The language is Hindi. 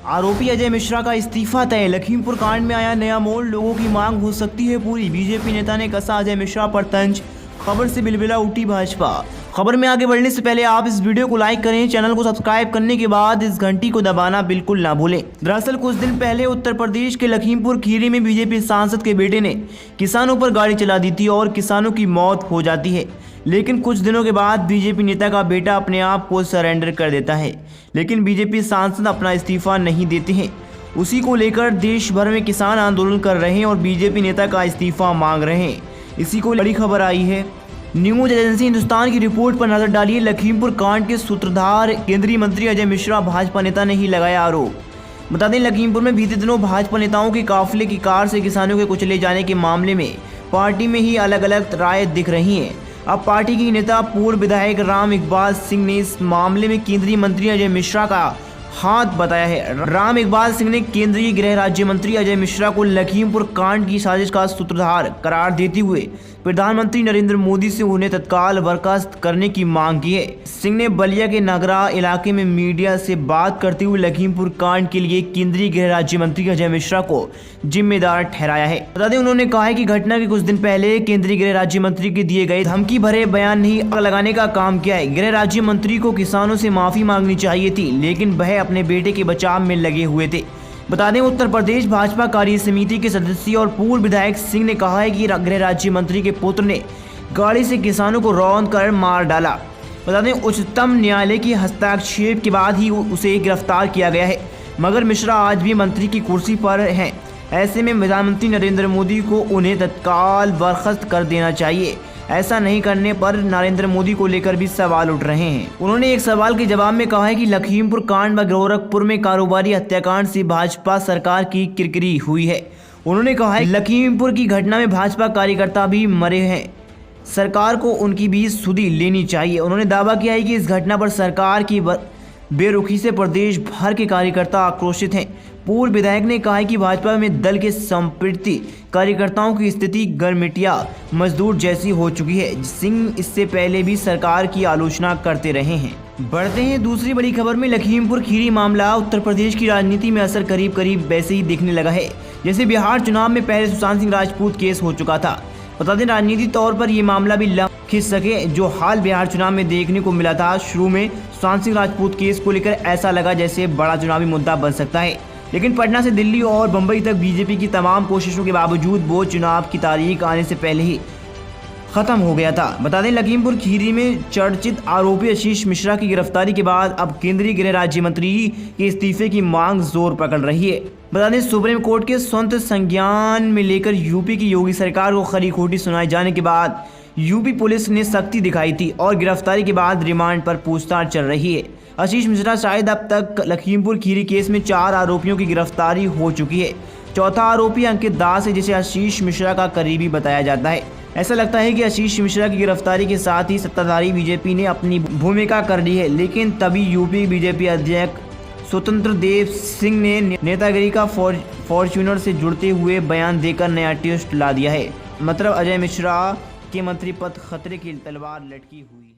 आरोपी अजय मिश्रा का इस्तीफा तय। लखीमपुर कांड में आया नया मोड़, लोगों की मांग हो सकती है पूरी। बीजेपी नेता ने कसा अजय मिश्रा पर तंज, खबर से बिलबिला उठी भाजपा। खबर में आगे बढ़ने से पहले आप इस वीडियो को लाइक करें, चैनल को सब्सक्राइब करने के बाद इस घंटी को दबाना बिल्कुल ना भूलें। दरअसल कुछ दिन पहले उत्तर प्रदेश के लखीमपुर खीरी में बीजेपी सांसद के बेटे ने किसानों पर गाड़ी चला दी थी और किसानों की मौत हो जाती है। लेकिन कुछ दिनों के बाद बीजेपी नेता का बेटा अपने आप को सरेंडर कर देता है, लेकिन बीजेपी सांसद अपना इस्तीफा नहीं देते हैं। उसी को लेकर देश भर में किसान आंदोलन कर रहे हैं और बीजेपी नेता का इस्तीफा मांग रहे हैं। इसी को बड़ी खबर आई है। न्यूज एजेंसी हिंदुस्तान की रिपोर्ट पर नजर डालिए। लखीमपुर कांड के सूत्रधार केंद्रीय मंत्री अजय मिश्रा भाजपा नेता ने ही लगाया आरोप। बता दें, लखीमपुर में बीते दिनों भाजपा नेताओं के काफिले की कार से किसानों के कुचले जाने के मामले में पार्टी में ही अलग अलग राय दिख रही है। अब पार्टी के नेता पूर्व विधायक राम इकबाल सिंह ने इस मामले में केंद्रीय मंत्री अजय मिश्रा का हाथ बताया है। राम इकबाल सिंह ने केंद्रीय गृह राज्य मंत्री अजय मिश्रा को लखीमपुर कांड की साजिश का सूत्रधार करार देते हुए प्रधानमंत्री नरेंद्र मोदी से उन्हें तत्काल बर्खास्त करने की मांग की है। सिंह ने बलिया के नगरा इलाके में मीडिया से बात करते हुए लखीमपुर कांड के लिए केंद्रीय गृह राज्य मंत्री अजय मिश्रा को जिम्मेदार ठहराया है। बता दें, उन्होंने कहा है कि घटना के कुछ दिन पहले केंद्रीय गृह राज्य मंत्री के दिए गए धमकी भरे बयान ने आग लगाने का काम किया है। गृह राज्य मंत्री को किसानों से माफी मांगनी चाहिए थी, लेकिन वह अपने बेटे के बचाव में लगे हुए थे। बता दें, उत्तर प्रदेश भाजपा कार्य समिति के सदस्य और पूर्व विधायक सिंह ने कहा है कि गृह राज्य मंत्री के पुत्र ने गाड़ी से किसानों को रौंद कर मार डाला। बता दें, उच्चतम न्यायालय के हस्तक्षेप के बाद ही उसे गिरफ्तार किया गया है, मगर मिश्रा आज भी मंत्री की कुर्सी पर हैं। ऐसे में प्रधानमंत्री नरेंद्र मोदी को उन्हें तत्काल बर्खास्त कर देना चाहिए। ऐसा नहीं करने पर नरेंद्र मोदी को लेकर भी सवाल उठ रहे हैं। उन्होंने एक सवाल के जवाब में कहा है कि लखीमपुर कांड व गोरखपुर में कारोबारी हत्याकांड से भाजपा सरकार की किरकिरी हुई है। उन्होंने कहा है लखीमपुर की घटना में भाजपा कार्यकर्ता भी मरे हैं, सरकार को उनकी भी सुधि लेनी चाहिए। उन्होंने दावा किया है कि इस घटना पर सरकार की बेरुखी से प्रदेश भर के कार्यकर्ता आक्रोशित हैं। पूर्व विधायक ने कहा है कि भाजपा में दल के संप्रति कार्यकर्ताओं की स्थिति गरमिटिया मजदूर जैसी हो चुकी है। सिंह इससे पहले भी सरकार की आलोचना करते रहे हैं। बढ़ते हैं दूसरी बड़ी खबर में। लखीमपुर खीरी मामला उत्तर प्रदेश की राजनीति में असर करीब करीब वैसे ही दिखने लगा है जैसे बिहार चुनाव में पहले सुशांत सिंह राजपूत केस हो चुका था। बता दें, राजनीति तौर पर ये मामला भी खिंच सके जो हाल बिहार चुनाव में देखने को मिला था। शुरू में सुशांत सिंह राजपूत केस को लेकर ऐसा लगा जैसे बड़ा चुनावी मुद्दा बन सकता है, लेकिन पटना से दिल्ली और बंबई तक बीजेपी की तमाम कोशिशों के बावजूद वो चुनाव की तारीख आने से पहले ही खत्म हो गया था। बता दें, लखीमपुर खीरी में चर्चित आरोपी आशीष मिश्रा की गिरफ्तारी के बाद अब केंद्रीय गृह राज्य मंत्री के इस्तीफे की मांग जोर पकड़ रही है। बता दें, सुप्रीम कोर्ट के स्वतंत्र संज्ञान में लेकर यूपी की योगी सरकार को खरी खोटी सुनाए जाने के बाद यूपी पुलिस ने सख्ती दिखाई थी और गिरफ्तारी के बाद रिमांड पर पूछताछ चल रही है। आशीष मिश्रा शायद अब तक लखीमपुर खीरी केस में 4 आरोपियों की गिरफ्तारी हो चुकी है। चौथा आरोपी अंकित दास है, जिसे आशीष मिश्रा का करीबी बताया जाता है। ऐसा लगता है कि आशीष मिश्रा की गिरफ्तारी के साथ ही सत्ताधारी बीजेपी ने अपनी भूमिका कर ली है, लेकिन तभी यूपी बीजेपी अध्यक्ष स्वतंत्र देव सिंह ने नेतागिरी का फॉर्च्यूनर से जुड़ते हुए बयान देकर नया ट्विस्ट ला दिया है। मतलब अजय मिश्रा के मंत्री पद खतरे की तलवार लटकी हुई।